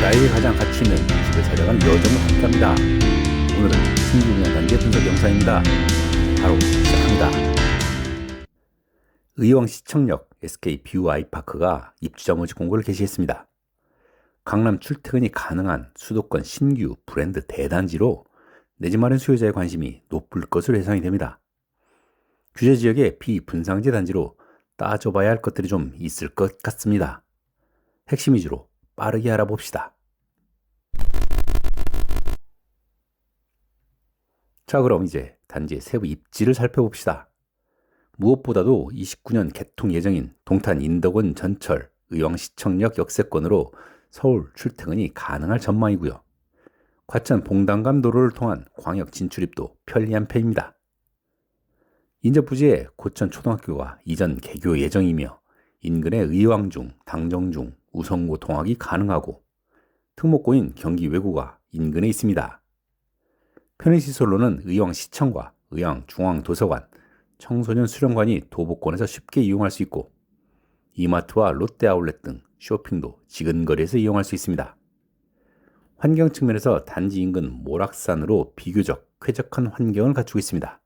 나에게 가장 가치 있는 집을 찾아가는 여정을 함께합니다. 오늘은 신규 분양 단계 분석 영상입니다. 바로 시작합니다. 의왕 시청역 SK 뷰 아이파크가 입주자 모집 공고를 게시했습니다. 강남 출퇴근이 가능한 수도권 신규 브랜드 대단지로 내 집 마련 수요자의 관심이 높을 것으로 예상이 됩니다. 규제 지역의 비분상제 단지로 따져봐야 할 것들이 좀 있을 것 같습니다. 핵심 위주로 빠르게 알아봅시다. 자, 그럼 이제 단지의 세부 입지를 살펴봅시다. 무엇보다도 29년 개통 예정인 동탄 인덕원 전철 의왕시청역 역세권으로 서울 출퇴근이 가능할 전망이고요. 과천 봉단감 도로를 통한 광역 진출입도 편리한 편입니다. 인접 부지에 고천 초등학교가 이전 개교 예정이며 인근에 의왕중, 당정중, 우성고 통학이 가능하고 특목고인 경기 외고가 인근에 있습니다. 편의시설로는 의왕시청과 의왕중앙도서관, 청소년 수련관이 도보권에서 쉽게 이용할 수 있고 이마트와 롯데아울렛 등 쇼핑도 지근거리에서 이용할 수 있습니다. 환경 측면에서 단지 인근 모락산으로 비교적 쾌적한 환경을 갖추고 있습니다.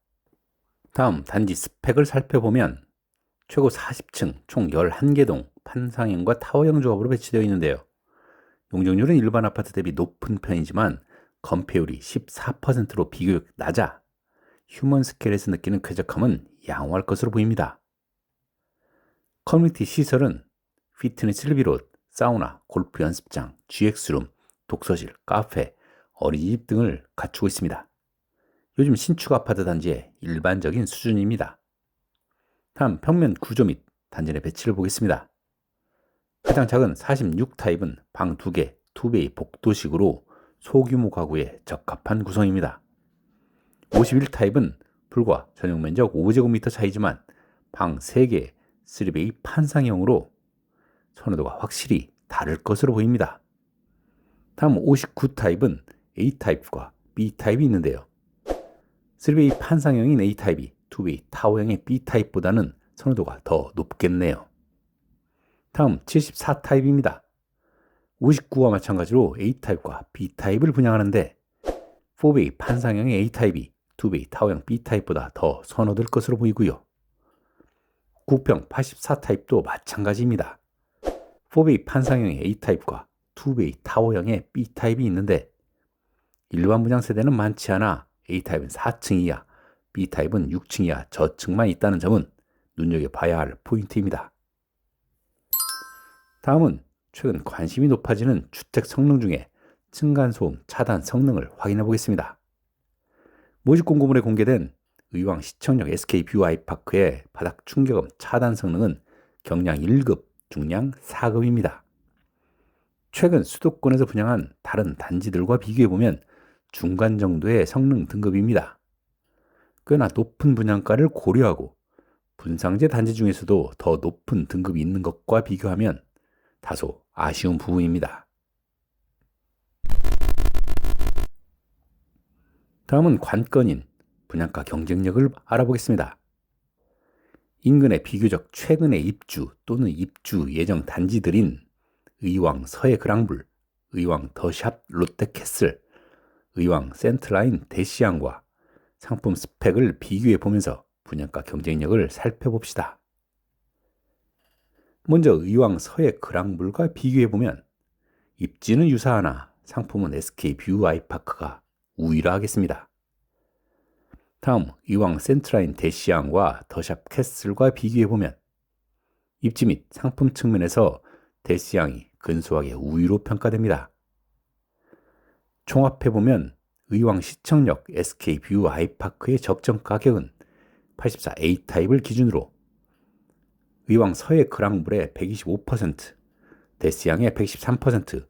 다음 단지 스펙을 살펴보면 최고 40층 총 11개 동 판상형과 타워형 조합으로 배치되어 있는데요. 용적률은 일반 아파트 대비 높은 편이지만 건폐율이 14%로 비교적 낮아 휴먼 스케일에서 느끼는 쾌적함은 양호할 것으로 보입니다. 커뮤니티 시설은 피트니스를 비롯 사우나, 골프 연습장, GX룸, 독서실, 카페, 어린이집 등을 갖추고 있습니다. 요즘 신축 아파트 단지의 일반적인 수준입니다. 다음 평면 구조 및 단지 내 배치를 보겠습니다. 가장 작은 46 타입은 방 2개, 투베이 복도식으로 소규모 가구에 적합한 구성입니다. 51 타입은 불과 전용 면적 5제곱미터 차이지만 방 3개, 3베이 판상형으로 선호도가 확실히 다를 것으로 보입니다. 다음 59 타입은 A 타입과 B 타입이 있는데요. 3베이 판상형인 A 타입이 2베이 타워형의 B 타입보다는 선호도가 더 높겠네요. 다음 74 타입입니다. 59와 마찬가지로 A 타입과 B 타입을 분양하는데 4베이 판상형의 A 타입이 2베이 타워형 B 타입보다 더 선호될 것으로 보이고요. 구평 84 타입도 마찬가지입니다. 4베이 판상형의 A 타입과 2베이 타워형의 B 타입이 있는데 일반 분양 세대는 많지 않아 A 타입은 4층 이하, B 타입은 6층 이하 저층만 있다는 점은 눈여겨봐야 할 포인트입니다. 다음은 최근 관심이 높아지는 주택 성능 중에 층간소음 차단 성능을 확인해 보겠습니다. 모집 공고문에 공개된 의왕 시청역 SK 뷰 아이파크의 바닥 충격음 차단 성능은 경량 1급, 중량 4급입니다. 최근 수도권에서 분양한 다른 단지들과 비교해보면 중간 정도의 성능 등급입니다. 꽤나 높은 분양가를 고려하고 분상제 단지 중에서도 더 높은 등급이 있는 것과 비교하면 다소 아쉬운 부분입니다. 다음은 관건인 분양가 경쟁력을 알아보겠습니다. 인근에 비교적 최근에 입주 또는 입주 예정 단지들인 의왕 서해 그랑블, 의왕 더샵 롯데캐슬, 의왕 센트라인 대시양과 상품 스펙을 비교해 보면서 분양가 경쟁력을 살펴봅시다. 먼저 의왕 서해 그랑블과 비교해 보면 입지는 유사하나 상품은 SK 뷰 아이파크가 우위라하겠습니다. 다음 의왕 센트라인 대시양과 더샵 캐슬과 비교해 보면 입지 및 상품 측면에서 대시양이 근소하게 우위로 평가됩니다. 종합해 보면 의왕 시청역 SK 뷰 아이파크의 적정 가격은 84A 타입을 기준으로 의왕 서해 그랑블의 125%, 대시양의 113%,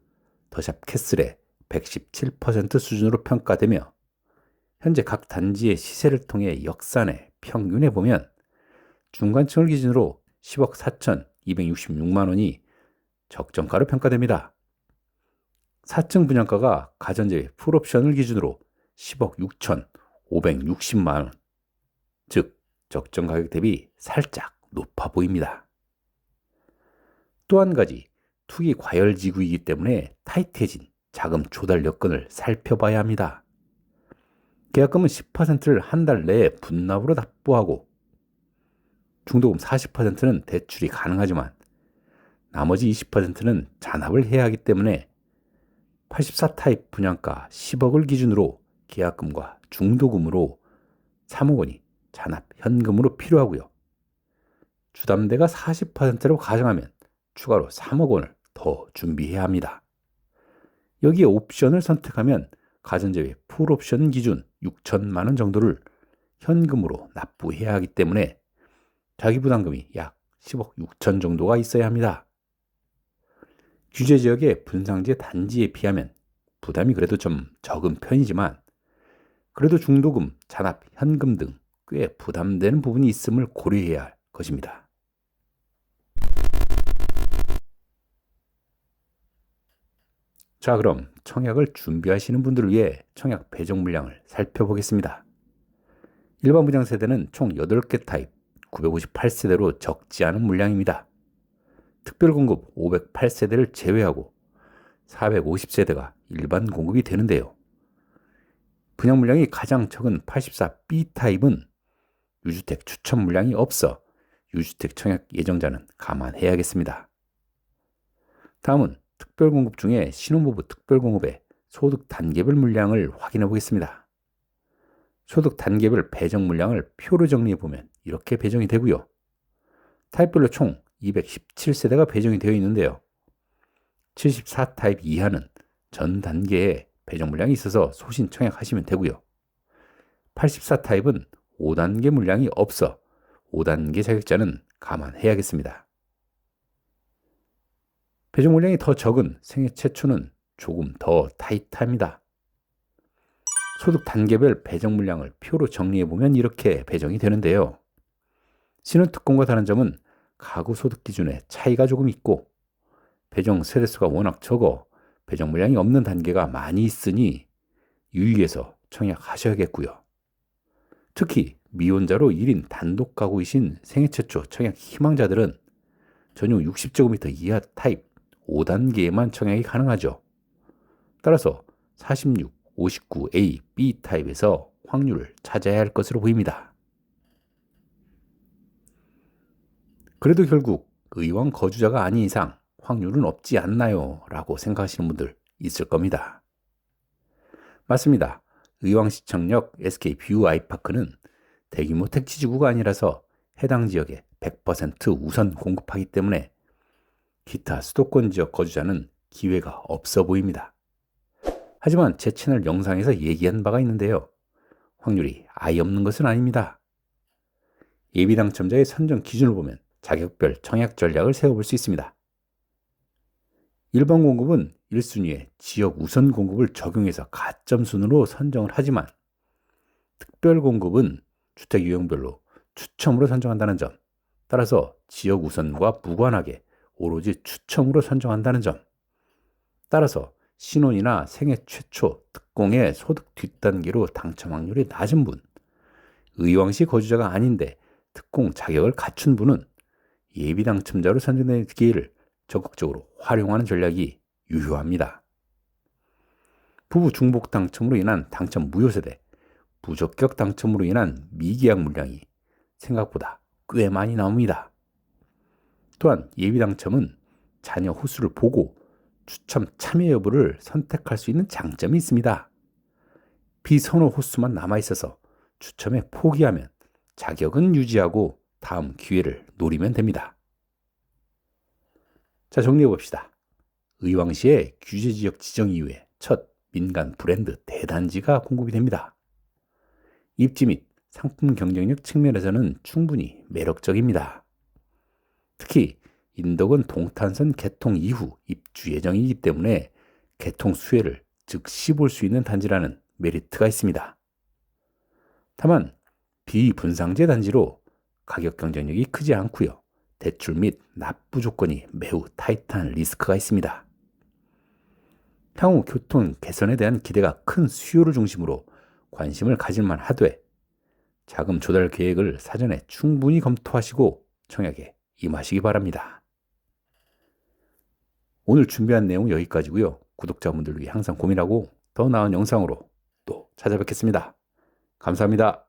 더샵 캐슬의 117% 수준으로 평가되며 현재 각 단지의 시세를 통해 역산해 평균해 보면 중간층을 기준으로 10억 4,266만 원이 적정가로 평가됩니다. 4층 분양가가 가전제외 풀옵션을 기준으로 10억 6,560만 원, 즉 적정 가격 대비 살짝 높아 보입니다. 또 한 가지 투기 과열지구이기 때문에 타이트해진 자금 조달 여건을 살펴봐야 합니다. 계약금은 10%를 한 달 내에 분납으로 납부하고 중도금 40%는 대출이 가능하지만 나머지 20%는 잔압을 해야 하기 때문에 84 타입 분양가 10억을 기준으로 계약금과 중도금으로 3억 원이 잔압 현금으로 필요하고요. 주담대가 40%라고 가정하면 추가로 3억 원을 더 준비해야 합니다. 여기에 옵션을 선택하면 가전제외 풀옵션 기준 6천만 원 정도를 현금으로 납부해야 하기 때문에 자기 부담금이 약 10억 6천 정도가 있어야 합니다. 규제 지역의 분상제 단지에 비하면 부담이 그래도 좀 적은 편이지만 그래도 중도금, 잔압, 현금 등 꽤 부담되는 부분이 있음을 고려해야 할 것입니다. 자, 그럼 청약을 준비하시는 분들을 위해 청약 배정 물량을 살펴보겠습니다. 일반 분양 세대는 총 8개 타입 958세대로 적지 않은 물량입니다. 특별 공급 508세대를 제외하고 450세대가 일반 공급이 되는데요. 분양 물량이 가장 적은 84B 타입은 유주택 추천 물량이 없어 유주택 청약 예정자는 감안해야겠습니다. 다음은 특별 공급 중에 신혼부부 특별 공급의 소득 단계별 물량을 확인해 보겠습니다. 소득 단계별 배정 물량을 표로 정리해 보면 이렇게 배정이 되고요. 타입별로 총 217세대가 배정이 되어 있는데요. 74 타입 이하는 전 단계에 배정 물량이 있어서 소신 청약하시면 되고요. 84 타입은 5단계 물량이 없어 5단계 자격자는 감안해야겠습니다. 배정 물량이 더 적은 생애 최초는 조금 더 타이트합니다. 소득 단계별 배정 물량을 표로 정리해보면 이렇게 배정이 되는데요. 신혼특공과 다른 점은 가구 소득 기준에 차이가 조금 있고 배정 세대수가 워낙 적어 배정 물량이 없는 단계가 많이 있으니 유의해서 청약하셔야겠고요. 특히 미혼자로 1인 단독 가구이신 생애 최초 청약 희망자들은 전용 60제곱미터 이하 타입 5단계에만 청약이 가능하죠. 따라서 46, 59A, B 타입에서 확률을 찾아야 할 것으로 보입니다. 그래도 결국 의왕 거주자가 아닌 이상 확률은 없지 않나요? 라고 생각하시는 분들 있을 겁니다. 맞습니다. 의왕시청역 SK뷰 아이파크는 대규모 택지지구가 아니라서 해당 지역에 100% 우선 공급하기 때문에 기타 수도권 지역 거주자는 기회가 없어 보입니다. 하지만 제 채널 영상에서 얘기한 바가 있는데요. 확률이 아예 없는 것은 아닙니다. 예비 당첨자의 선정 기준을 보면 자격별 청약 전략을 세워볼 수 있습니다. 일반 공급은 1순위에 지역 우선 공급을 적용해서 가점 순으로 선정을 하지만 특별 공급은 주택 유형별로 추첨으로 선정한다는 점, 따라서 지역 우선과 무관하게 오로지 추첨으로 선정한다는 점, 따라서 신혼이나 생애 최초 특공의 소득 뒷단계로 당첨 확률이 낮은 분, 의왕시 거주자가 아닌데 특공 자격을 갖춘 분은 예비 당첨자로 선정된 기회를 적극적으로 활용하는 전략이 유효합니다. 부부 중복 당첨으로 인한 당첨 무효세대, 부적격 당첨으로 인한 미계약 물량이 생각보다 꽤 많이 나옵니다. 또한 예비 당첨은 자녀 호수를 보고 추첨 참여 여부를 선택할 수 있는 장점이 있습니다. 비선호 호수만 남아있어서 추첨에 포기하면 자격은 유지하고 다음 기회를 노리면 됩니다. 자, 정리해봅시다. 의왕시의 규제지역 지정 이후에 첫 민간 브랜드 대단지가 공급이 됩니다. 입지 및 상품 경쟁력 측면에서는 충분히 매력적입니다. 특히 인덕은 동탄선 개통 이후 입주 예정이기 때문에 개통 수혜를 즉시 볼 수 있는 단지라는 메리트가 있습니다. 다만 비분상제 단지로 가격 경쟁력이 크지 않고요. 대출 및 납부 조건이 매우 타이트한 리스크가 있습니다. 향후 교통 개선에 대한 기대가 큰 수요를 중심으로 관심을 가질만 하되 자금 조달 계획을 사전에 충분히 검토하시고 청약에 임하시기 바랍니다. 오늘 준비한 내용 여기까지고요. 구독자분들 위해 항상 고민하고 더 나은 영상으로 또 찾아뵙겠습니다. 감사합니다.